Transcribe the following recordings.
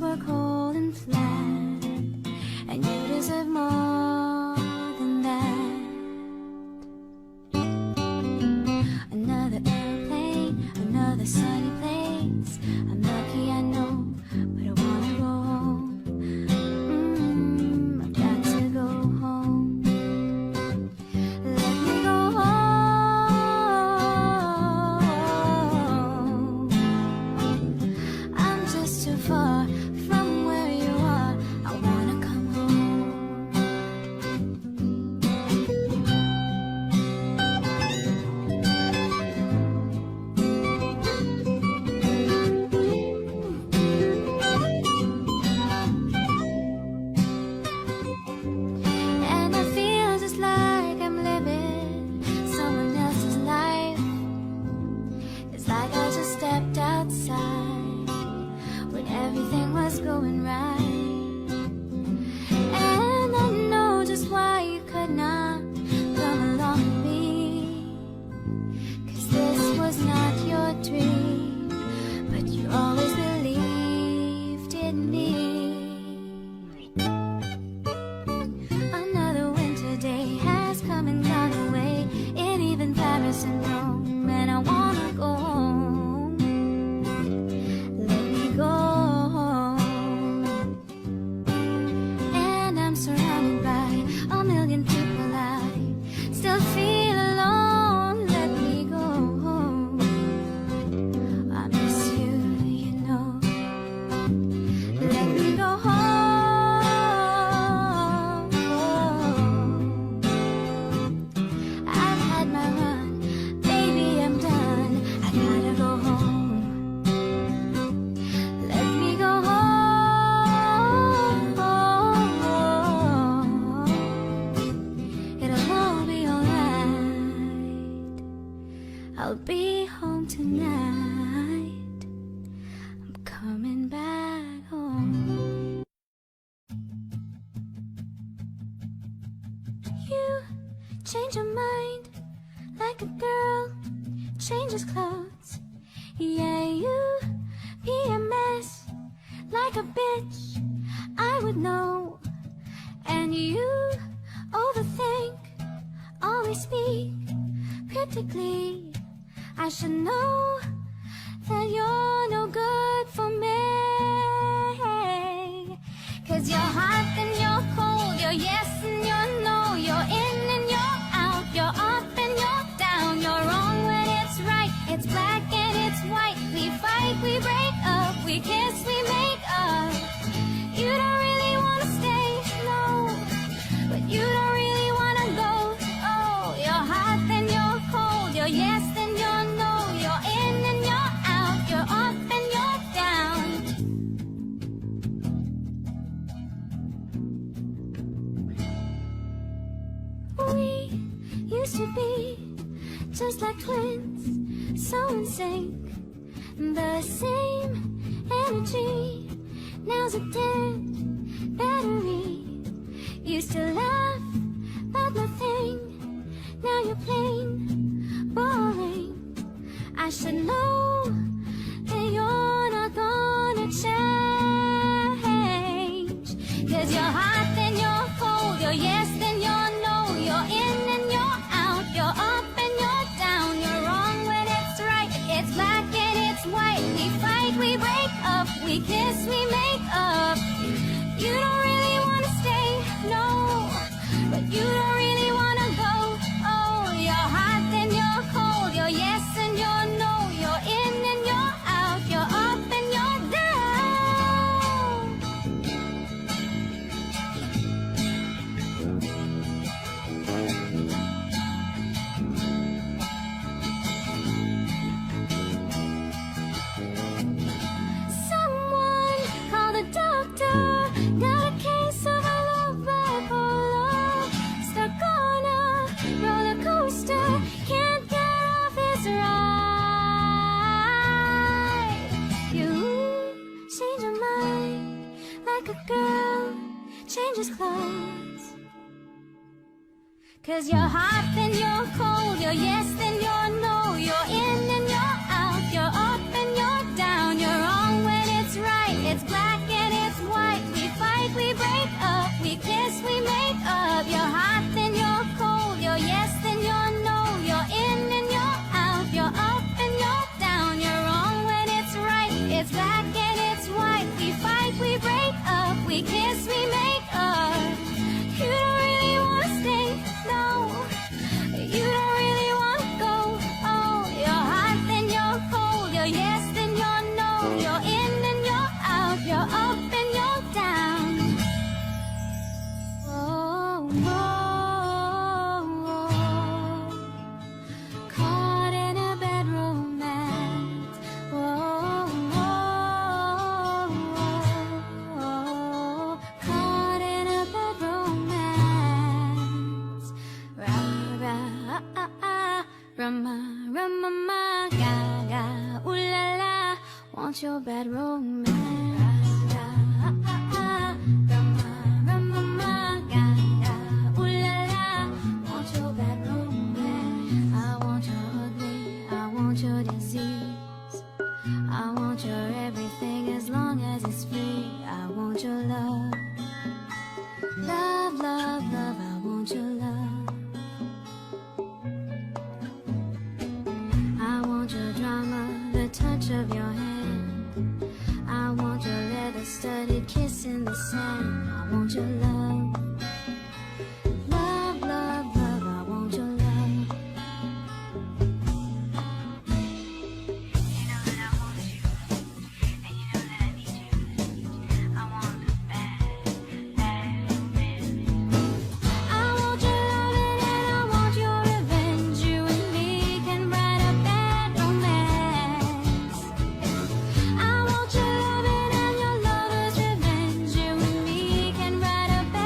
were cold and flat, and you deserve more than that. Another airplane, another sunny place. I'm lucky, I know, but I wanna go home. I've got to go home. Let me go home. I'm just too far from where you are. I wanna come home. And I feel just like I'm living someone else's life. It's like I just stepped outside when everything was going right. And I know just why you could not come along with me, 'cause this was not your dream, but you always believed in me. Another winter day has come and gone away in even Paris and Rome, and I wanna go home. Let me go home. And I'm surrounded by a million people. I still feel alone. Let me go home. I miss you, you know. Let me go home. I've had my run, baby, I'm done. I gotta go home. Let me go home. It'll all be alright. I'll be home tonight. I'm coming back home. You change your mind like a girl changes clothes. Yeah, you be a mess like a bitch. I would know. And you overthink, always speak critically. I should know that you're no good for me. 'Cause you're hot and you're cold, you're yes and you're no, you're in and you're out, you're up and you're down, you're wrong when it's right, it's black and it's white. We fight, we break up, we kiss, we make up. You don't really wanna stay, no, but you don't really wanna go. Oh, you're hot and you're cold, you're yes and you're no, you're in and you're out, you're up and you're down. We used to be just like twins, so in sync, the same energy. Now's a dead battery. Used to laugh about nothing, now you're plain boring. I should know that you're not gonna change. 'Cause you're hot and you're cold, you're yes and you're no, you're in and you're out, you're up and you're down, you're wrong when it's right, it's black and it's white. We fight, we break up, we kiss, we make up. You don't really wanna stay, no, but you don't really wanna go. Oh, you're hot and you're cold, you're yes and you're no, you're in and you're out, you're up and you're down. Someone call the doctor, got a case of a low bipolar, stuck on a roller coaster, can't get off his ride. You change your mind like a girl changes clothes. 'Cause you're hot and you're cold, you're yes and you're no, you're in and you're out, you're up and you're down, you're wrong when it's right, it's black and it's want your love. Love, love, love, I want your love. I want your drama, the touch of your hand. I want your leather-studded kiss in the sand. I want your love. Love, love, love, I want your love. You know that I want you, and you know that I need you. I want a bad, bad man. I want your loving and I want your revenge. You and me can write a bad romance. I want your loving and your lover's revenge. You and me can write a bad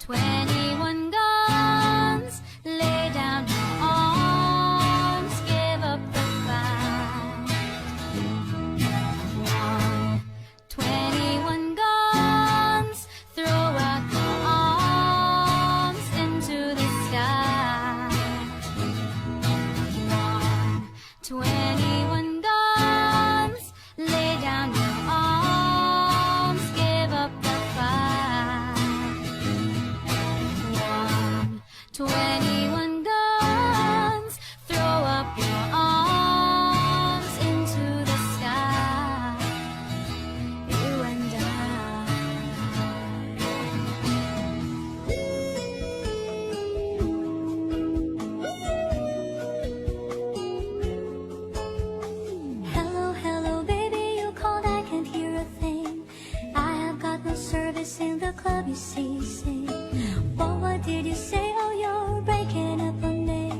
21 guns, lay down your arms, give up the fight. 21 guns, throw out your arms into the sky. 21 guns, lay down your arms, give up the fight. 21 guns, throw up your arms into the sky. You and Hello, hello, baby, you called, I can't hear a thing. I have got no service in the club, you see. What did you say? Oh, you're breaking up on me.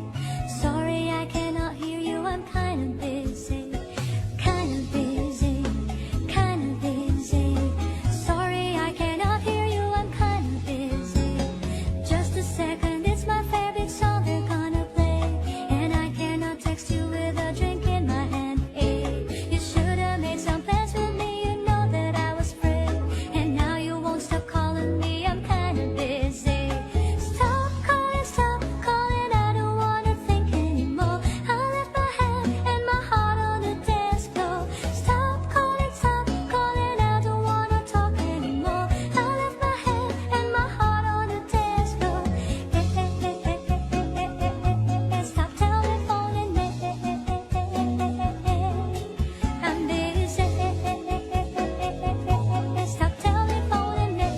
Sorry, I cannot hear you, I'm kinda busy. Sorry, I cannot hear you, I'm kinda busy. Just a second, it's my favorite song they're gonna play. And I cannot text you with a drink in my hand. Hey, you should have made some plans with me, you know that I was free. And now you won't stop calling me, I'm kinda busy. Stop calling, I don't wanna think anymore. I left my hand and my heart on the dance floor. Stop calling, I don't wanna talk anymore. I left my hand and my heart on the dance floor. Stop telephoning me, I'm busy. Stop telephoning me.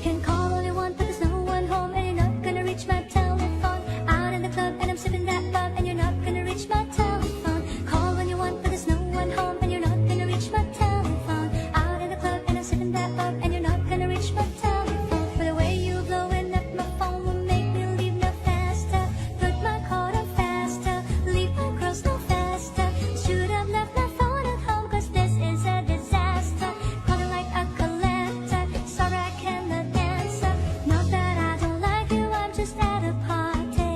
Can call all you want, but there's no one home, and you're not gonna reach my telephone. Out in the club, and I'm sipping that bub, and you're not gonna reach my telephone. Call when you want, but there's no one home, and you're not gonna reach my telephone. Out in the club, and I'm sipping that bub, and you're not gonna reach my telephone. But the way you blowing up my phone will make me leave no faster. Put my coat on faster, leave my girls no faster. Should have left my phone at home, 'cause this is a disaster. Calling like a collector, sorry I cannot answer. Not that I don't like you, I'm just at a party.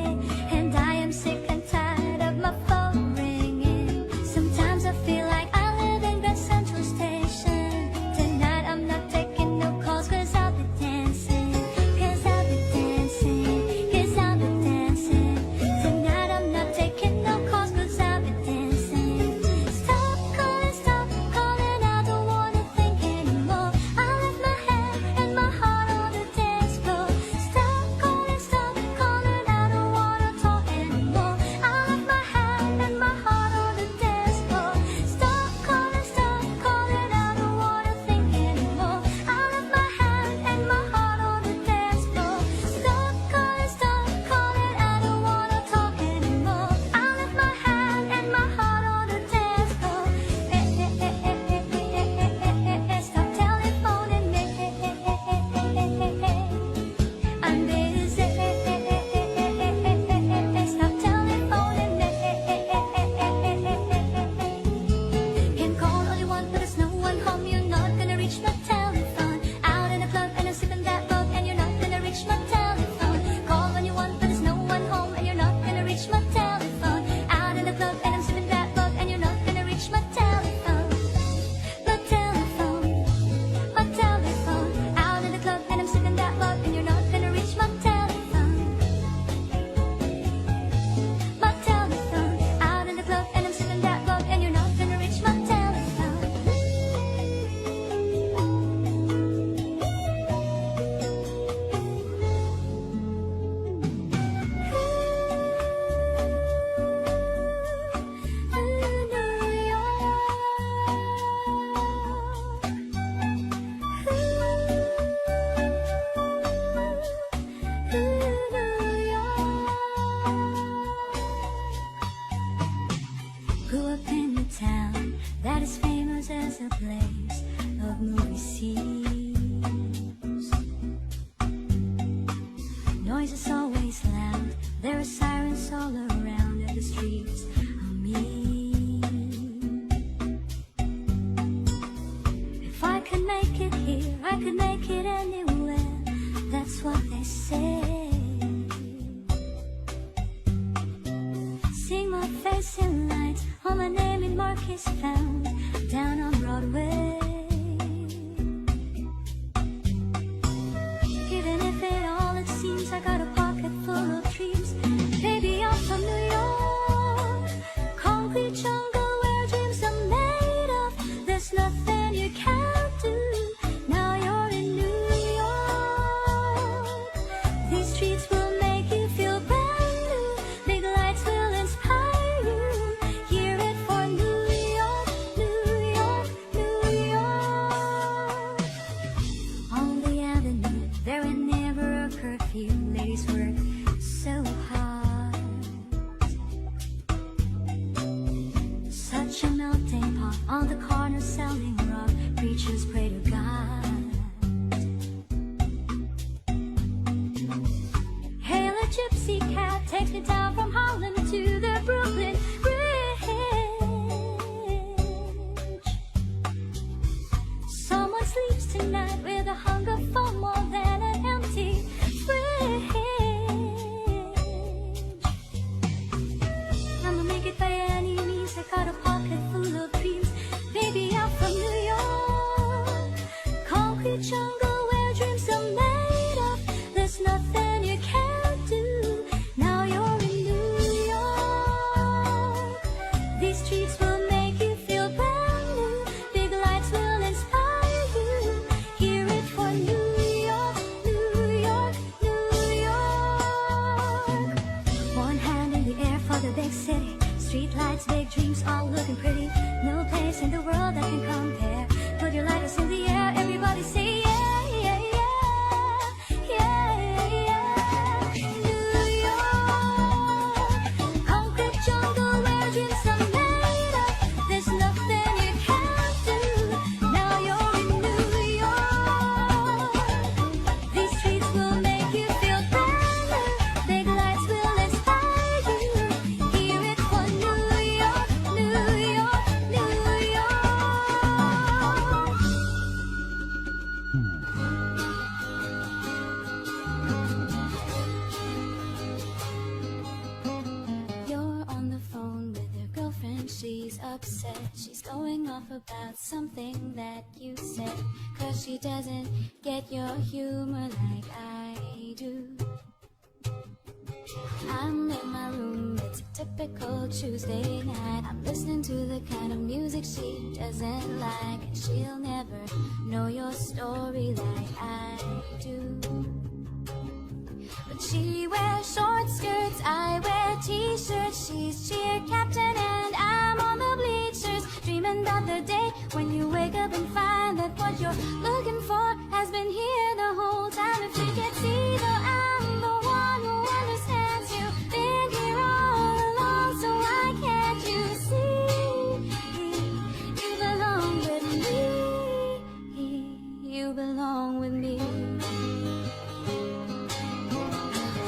And I am sick and tired of my phone ringing. Sometimes I feel like I live in Grand Central Station. Tonight I'm not taking no calls, 'cause I'll be dancing. Tonight I'm not taking no calls, 'cause I'll be dancing. Stop calling, I don't wanna think anymore. I left my hand and my heart on the dance floor. Stop calling, I don't wanna talk anymore. I left my hand and my heart on the dance floor. Stop calling, I don't wanna think anymore. I left my hand and my heart on the dance floor. Stop calling, I don't wanna talk anymore. I left my hand and my heart on the dance floor. Stop telephoning me, I'm busy. Stop telephoning me. Can call all you want, but there's no one home, you're not gonna reach my telephone. Out in the club, and I'm sipping that bug, and you're not gonna reach my telephone. Call when you want, but there's no one home, and you're not gonna reach my telephone. Out in the club, and I'm sipping that bug, and you're not gonna reach my telephone. My telephone. Out in the club, and I'm sipping that bug, and you're not gonna reach my telephone. My telephone. Out in the club, and I'm sipping that bug, and you're not gonna reach my telephone. Grew up in a town that is famous as a place of movie scenes. Noise is always loud, there are sirens all around, and the streets are mean. If I could make it here, I could make what they say. Seeing my face in lights, all my name in marquees found down on Broadway. Even if it seems I got a pocket full of dreams. Baby, I'm from New York, concrete jungle where dreams are made of. There's nothing you can't do. Now you're in New York. These streets will make you feel brand new. Big lights will inspire you. Hear it for New York, New York, New York. On the avenue, there ain't never a curfew. Ladies work so hard. Such a melting pot on the corner selling rock. Preachers pray to God. Hail a gypsy cat, takes me down from Harlem to the Brooklyn Bridge. Someone sleeps tonight with a hunger for more than an empty fridge. I'ma make it by any means. I got a pocket full of dreams. Baby, I'm from New York, concrete jungle where dreams are made of. There's nothing you can't do. Now you're in New York. These streets will make you feel brand new. Big lights will inspire you. Hear it for New York, New York, New York. One hand in the air for the big city. Street lights, big dreams, all looking pretty. No place in the world that can compare. Put your lighters in the air, everybody say yeah, yeah, yeah, yeah, yeah. New York, concrete jungle where dreams are made of. There's nothing you can't do. Now you're in New York. These streets will make you feel brand new. Big lights will inspire you. Hear it for New York, New York, New York. You're on the phone with your girlfriend, she's upset. She's going off about something that you said. Cause she doesn't get your humor like I do. I'm in my room, it's a typical Tuesday night. I'm listening to the kind of music she doesn't like. And she'll never know your story like I do. But she wears short skirts, I wear t-shirts. She's cheer captain and I'm on the bleachers, dreaming about the day when you wake up and find that what you're looking for has been here the whole time. If you could see that I'm the one who understands you, been here all along, so why can't you see? You belong with me. You belong with me.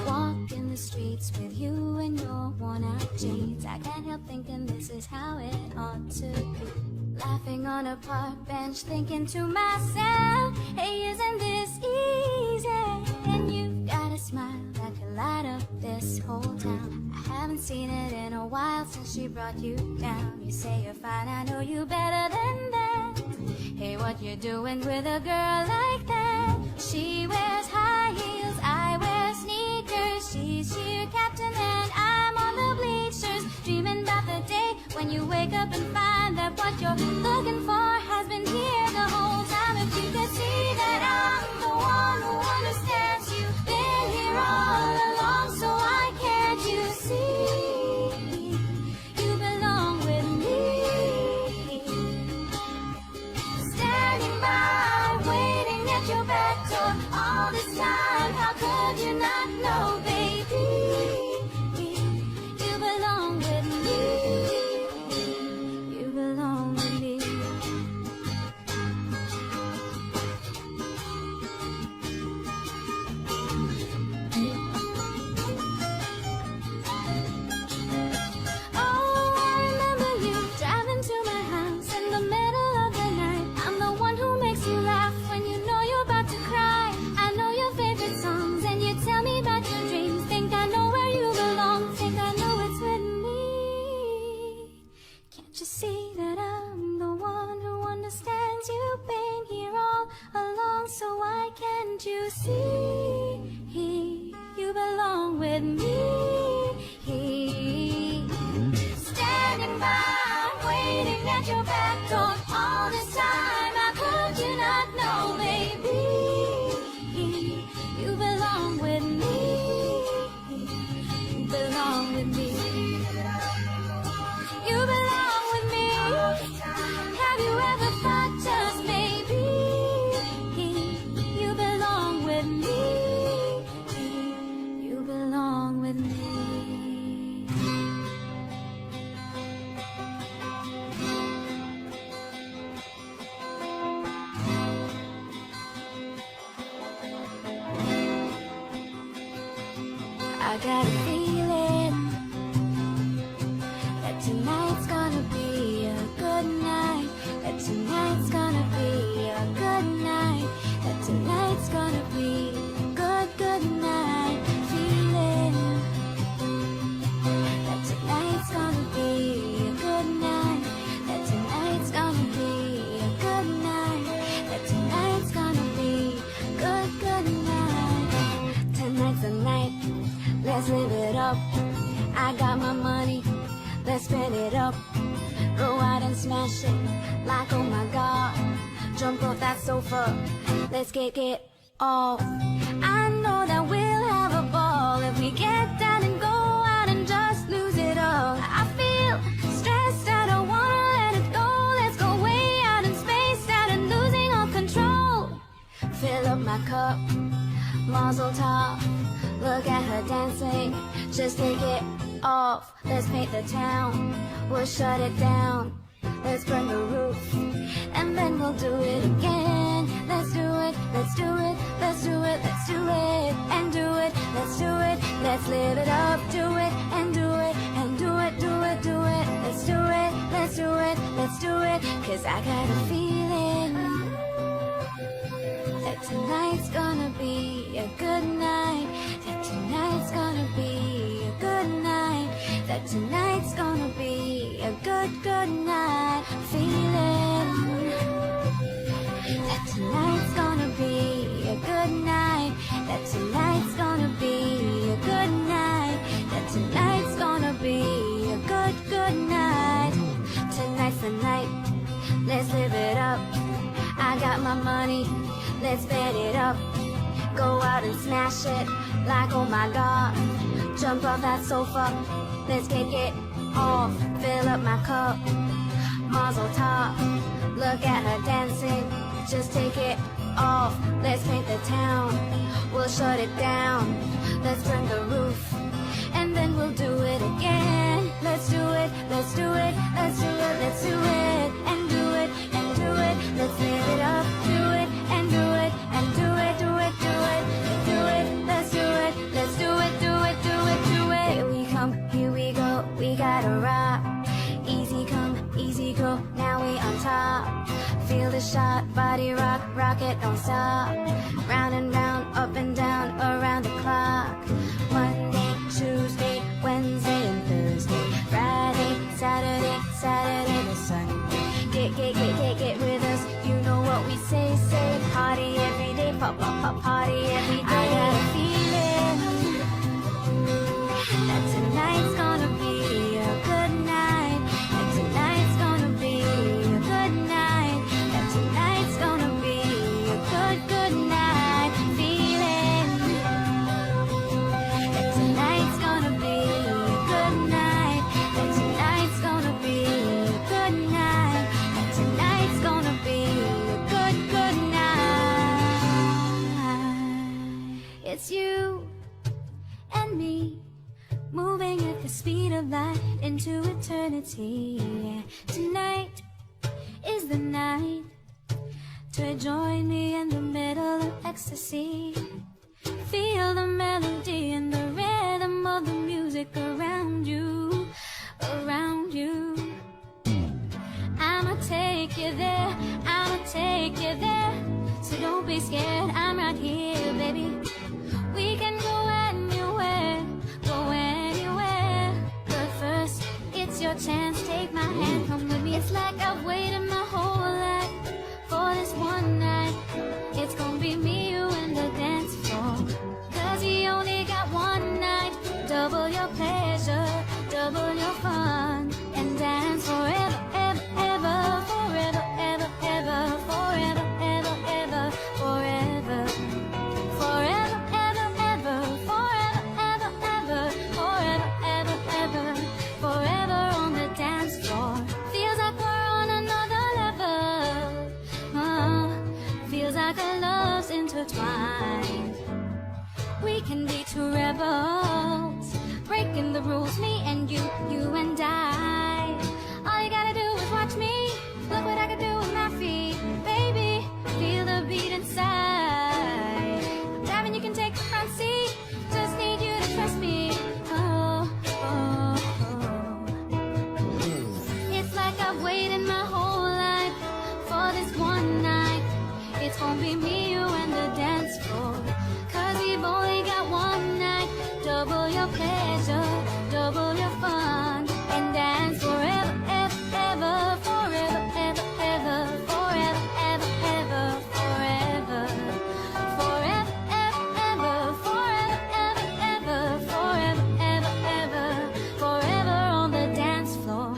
Walk in the streets with you and your worn-out jeans. I can't help thinking this is how it ought to be. Laughing on a park bench, thinking to myself, hey, isn't this easy? And you've got a smile that can light up this whole town. I haven't seen it in a while since she brought you down. You say you're fine, I know you better than that. Hey, what you doing with a girl like that? She wears high heels, I wear sneakers. She's cheer captain and I'm on the bleachers, dreaming about the day when you wake up and find that what you're looking for has been here the whole time. If you could see that I'm the one who understands you, been here all along, so why can't you see? You belong with me. Standing by, waiting at your back door all this time. How could you not know, baby? You belong with me. You belong with me. Can't you see? You belong with me. Standing by, waiting at your back door all this time. How could you not know, baby? You belong with me. You belong with me. You belong with me. Have you ever thought just maybe you belong with me? You belong with me. I got a feeling that tonight's gonna be a good night. That tonight's gonna be a good night. That tonight's gonna be a good night. Feeling that tonight's gonna be a good night. That tonight's gonna be a good night. That tonight's gonna be good night. Tonight's the night. Let's live it up. I got my money. Let's spend it up. Go out and smash it. Like oh my god. Jump off that sofa. Let's get off. I know that we'll have a ball if we get down and go out and just lose it all. I feel stressed. I don't wanna let it go. Let's go way out in space, out and losing all control. Fill up my cup. Mazel tov. Look at her dancing. Just take it off. Let's paint the town. We'll shut it down. Let's burn the roof. And then we'll do it again. Let's do it. Let's do it. Let's do it. Let's do it. And do it. Let's do it. Let's live it up. Do it. And do it. And do it. Do it. Do it. Let's do it. Let's do it. Let's do it. 'Cause I got a feeling that tonight's gonna be a good night. That tonight's gonna be a good night. That tonight's gonna be a good night. Feeling that tonight's gonna be a good night. That tonight's gonna be a good night. That tonight's gonna be a good night. Tonight's the night. Let's live it up. I got my money. Let's bet it up. Go out and smash it. Like oh my god. Jump off that sofa. Let's get off. Fill up my cup. Mazel tov. Look at her dancing. Just take it off. Let's paint the town. We'll shut it down. Let's burn the roof. And then we'll do it again. Let's do it. Let's do it. Let's do it. Let's do it. And do it. And do it. Let's live it up. Do it. And do it. And do it. Do it. Do it. Do it. Let's do it. Let's do it. Do it. Do it. Do it. Here we come. Here we go. We gotta rock. Easy come. Easy go. Now we on top. Feel the shot. Body rock. Rock it. Don't stop. Round and round. Up and down. Around the clock. Monday, Tuesday, Wednesday and Thursday. Friday, Saturday, Saturday to Sunday. Get with us. You know what we say. Party every day. Pop, party every day. I got a feeling that tonight's gonna be a good night. That tonight's gonna be a good night. That tonight's gonna be a good night. Feeling that tonight's gonna be a good night. That tonight's gonna be a good night. That tonight's gonna be a good night. It's you and me moving at the speed of light into eternity. Tonight is the night to join me in the middle of ecstasy. Feel the melody and the rhythm of the music around you, around you. I'ma take you there, I'ma take you there. So don't be scared, I'm right here, baby. We can go anywhere, go anywhere. But first, it's your chance, take my hand, come with me. It's like I've waited my whole life for this one night. It's gonna be me, you, and the intertwined. We can be two rebels, breaking the rules, me and you and I. All you gotta do is watch me, look what I can do with my feet. Baby, feel the beat inside. I'm driving, you can take the front seat, just need you to trust me. Oh, oh, oh. It's like I've waited my whole life for this one night. It's gonna be me, you, and the dance floor. Cause we've only got one night. Double your pleasure, double your fun. And dance forever, ever, ever, forever, ever, ever, forever, ever, ever, forever. Forever, ever, ever, forever, ever, ever, forever, ever, ever, forever on the dance floor.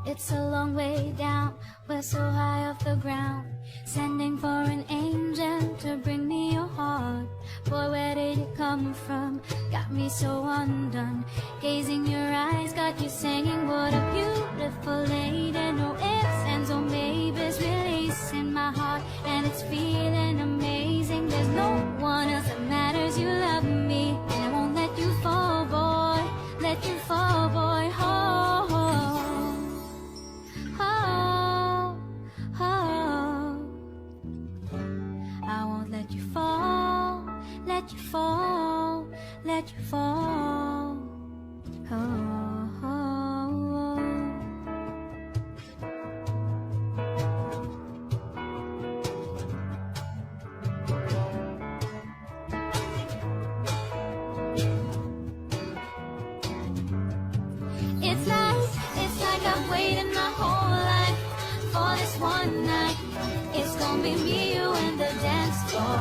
It's a long way down, we're so high off the ground. Sending for an angel to bring me your heart. Boy, where did it come from? Got me so undone. Gazing your eyes, got you singing. What a beautiful lady. No ifs, ands, or maybes. Releasing my heart, and it's feeling amazing. There's no one else that matters. You love me, and I won't let you fall, boy. Let you fall, boy. Oh, oh, oh, oh. I won't let you fall, let you fall, let you fall. Oh, oh, oh. It's like I've waited my whole life for this one night. It's gonna be me, you, and the dance floor.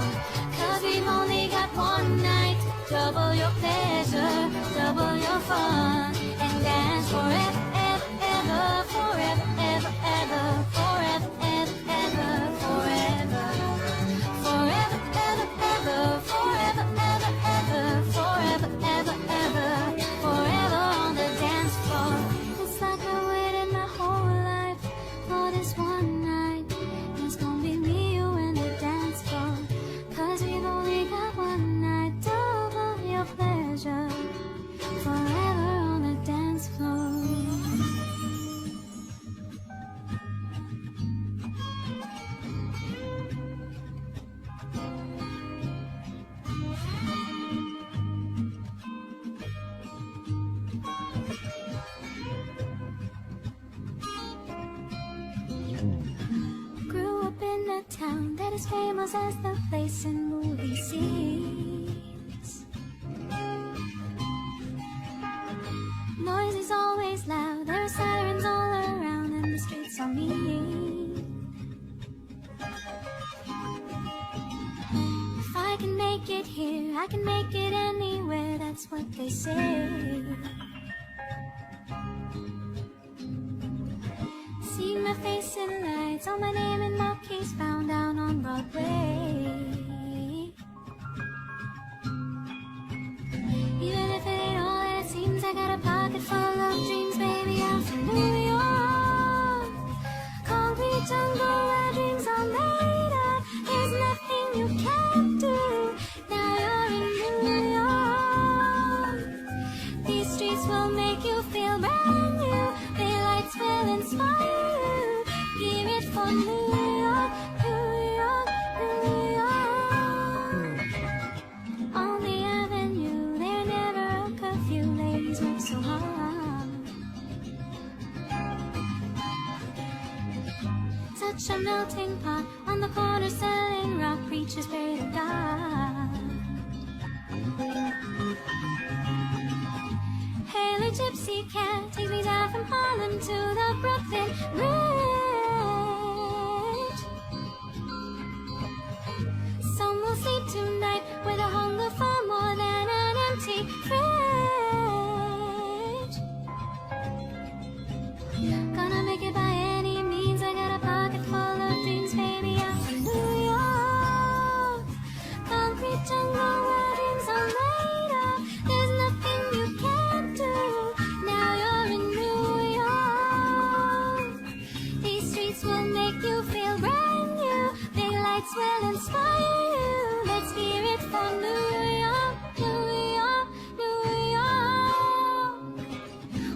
Cause we've only got one night. Double your pleasure, double your fun. And dance forever, ever, ever, forever, ever, ever, forever, ever, ever, forever. Forever, ever, ever, forever, ever, ever, forever, ever, ever, forever on the dance floor. It's like I waited my whole life for this one night. It's gonna be me, you, and the dance floor. Cause we've only got one night. Double your pleasure, forever on the dance floor. Grew up in a town that is famous as the place in movie scenes. Noise is always loud, there are sirens all around, and the streets are mean. If I can make it here, I can make it anywhere, that's what they say. See my face in lights, all my name in marquees found down on Broadway. Even if it ain't all that it seems, I got a pocket full of dreams, baby. I'm from New York, concrete jungle where dreams are made of. There's nothing you can't do. Now you're in New York. These streets will make you feel brand new. The lights will inspire you. Give it for New York, New York, New York. On the avenue, there never a curfew. Ladies work so hard. Such a melting pot on the corner selling rock. Preachers pray to God. Hail a gypsy cat, take me down from Harlem to the Brooklyn Bridge. Some will sleep tonight with a hunger for more than an empty fridge. Gonna make it by any means, I got a pocket full of dreams, baby. I'm from New York, concrete jungle where dreams are made of. There's nothing you can't do. Now you're in New York. These streets will make you feel brand new. Big lights will inspire you. Let's it for New York, New York, New York.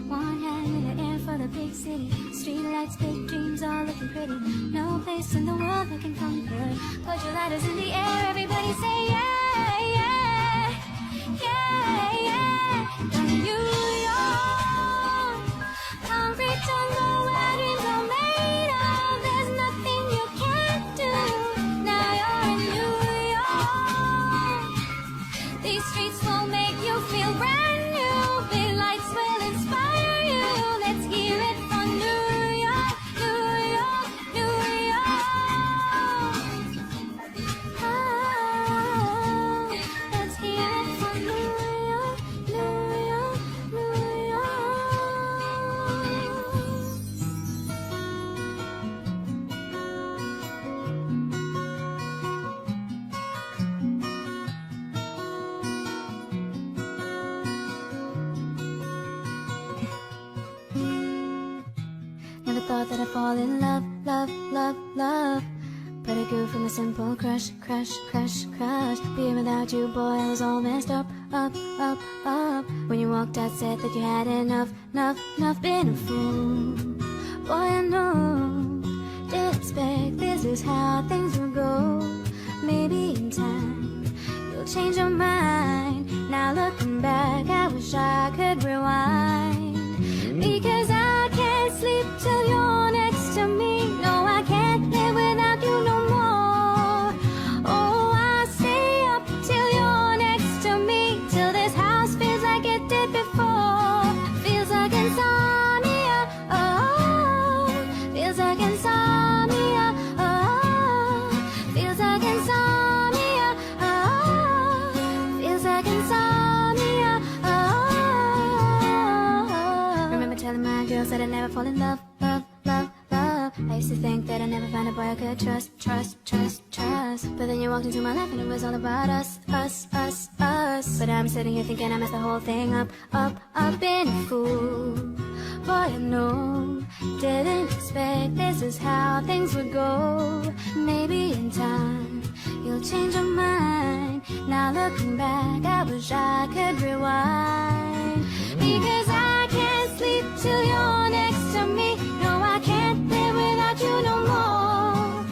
One hand in the air for the big city. Streetlights, big dreams, all looking pretty. No place in the world that can compare. Put your lighters in the air, everybody say yeah, yeah, yeah, yeah. To New York, concrete jungle where dreams are made of. There's nothing you can't do. Now you're in New York. These streets will make you feel brand new. Big lights will inspire you. Let's hear it for New York, New York, New York. Ah, let's hear it for New York, New York, New York. Never thought that I'd fall in love, love, love, love. But I grew from a simple crush, crush, crush, crush. Being without you, boy, I was all messed up, up, up, up. When you walked out, said that you had enough, enough, enough. Been a fool, boy, I know. Didn't expect this is how things would go. Maybe in time, you'll change your mind. Now looking back, I wish I could rewind. Because I can't sleep till you're next to me. No, I can't live without you no more. Oh, I stay up till you're next to me. Till this house feels like it did before. Feels like insomnia, oh. Feels like insomnia, oh. Feels like insomnia, oh. Feels like insomnia, oh. Remember telling my girls that I never fall in love, love, love, love. I used to think that I'd never find a boy I could trust, trust, trust, trust. But then you walked into my life and it was all about us, us, us, us. But I'm sitting here thinking I messed the whole thing up, up, up. Been a fool, boy, I know. Didn't expect this is how things would go. Maybe in time you'll change your mind. Now looking back, I wish I could rewind. Because I can't sleep till you're next to me. No, I can't live without you no more.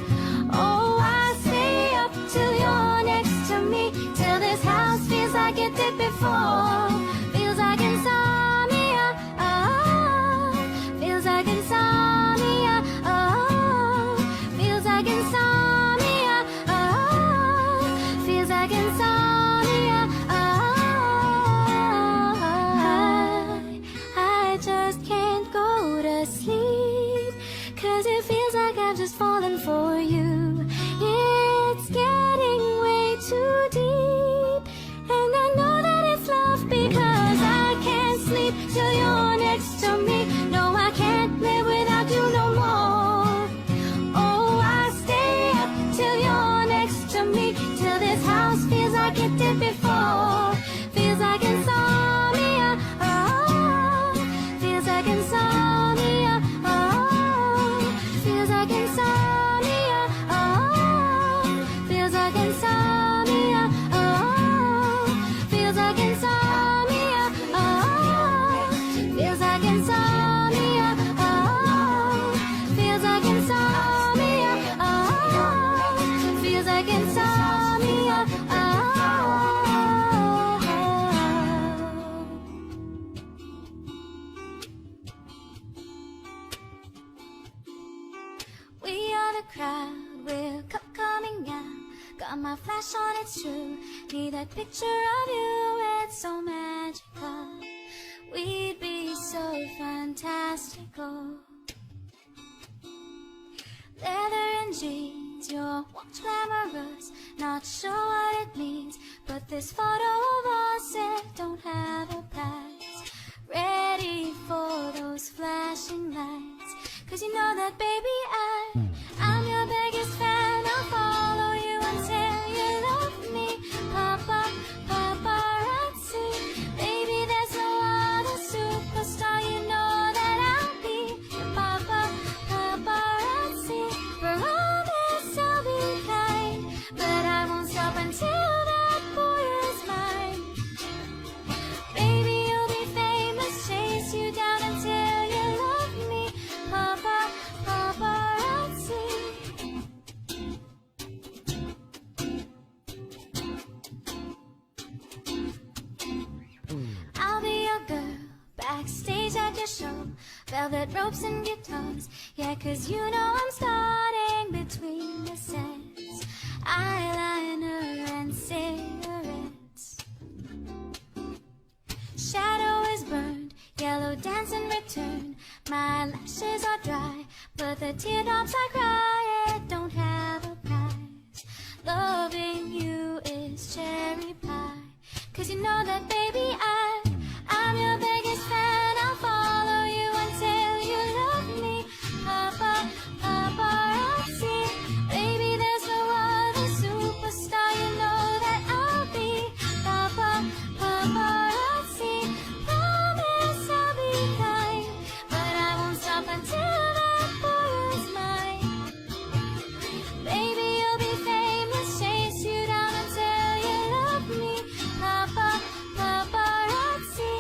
Oh, I stay up till you're next to me. Till this house feels like it did before. Feels like insomnia, oh. Feels like insomnia, oh. Feels like insomnia, oh. Feels like insomnia, oh. I just can't go to sleep. 'Cause it feels like I've just fallen for you. It's getting way too deep. And I know that it's love because I can't sleep till you're next to me. No, I can't live without you no more. Oh, I stay up till you're next to me. Till this house feels like it did before. Feels like insomnia, oh. Feels like insomnia, oh. Feels like insomnia, oh. Feels like insomnia, oh. Feels like insomnia, oh. Feels like insomnia, oh. Feels like insomnia, oh. Feels like insomnia, oh. We are the crowd, we're coming out. Got my flash on, it's true. Need that picture of you, it's so magical. We'd be so fantastical. Leather and jeans, your watch glamorous. Not sure what it means, but this photo of us, it don't have a price. Ready for those flashing lights. 'Cause you know that baby I'm your biggest fan. I'll follow you until you love me. Papa, paparazzi. Baby, there's no other superstar. You know that I'll be your papa, paparazzi. Promise I'll be kind, but I won't stop until that show. Velvet ropes and guitars, yeah, 'cause you know I'm starting between the sets. Eyeliner and cigarettes. Shadow is burned, yellow dance in return. My lashes are dry, but the teardrops I cry it don't have a price. Loving you is cherry pie, 'cause you know that baby I'm your biggest fan. I'll follow you until you love me. Papa, paparazzi, baby there's no other superstar. You know that I'll be Papa, paparazzi. Promise I'll be kind, but I won't stop until that boy is mine. Baby you'll be famous, chase you down until you love me. Papa, paparazzi,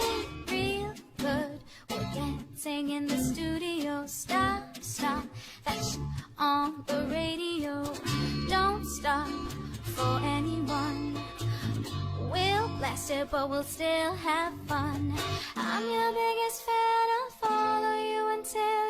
real good. We're dancing in the studio. Stop, stop, that's on the radio. Don't stop for anyone. We'll blast it, but we'll still have fun. I'm your biggest fan. I'll follow you until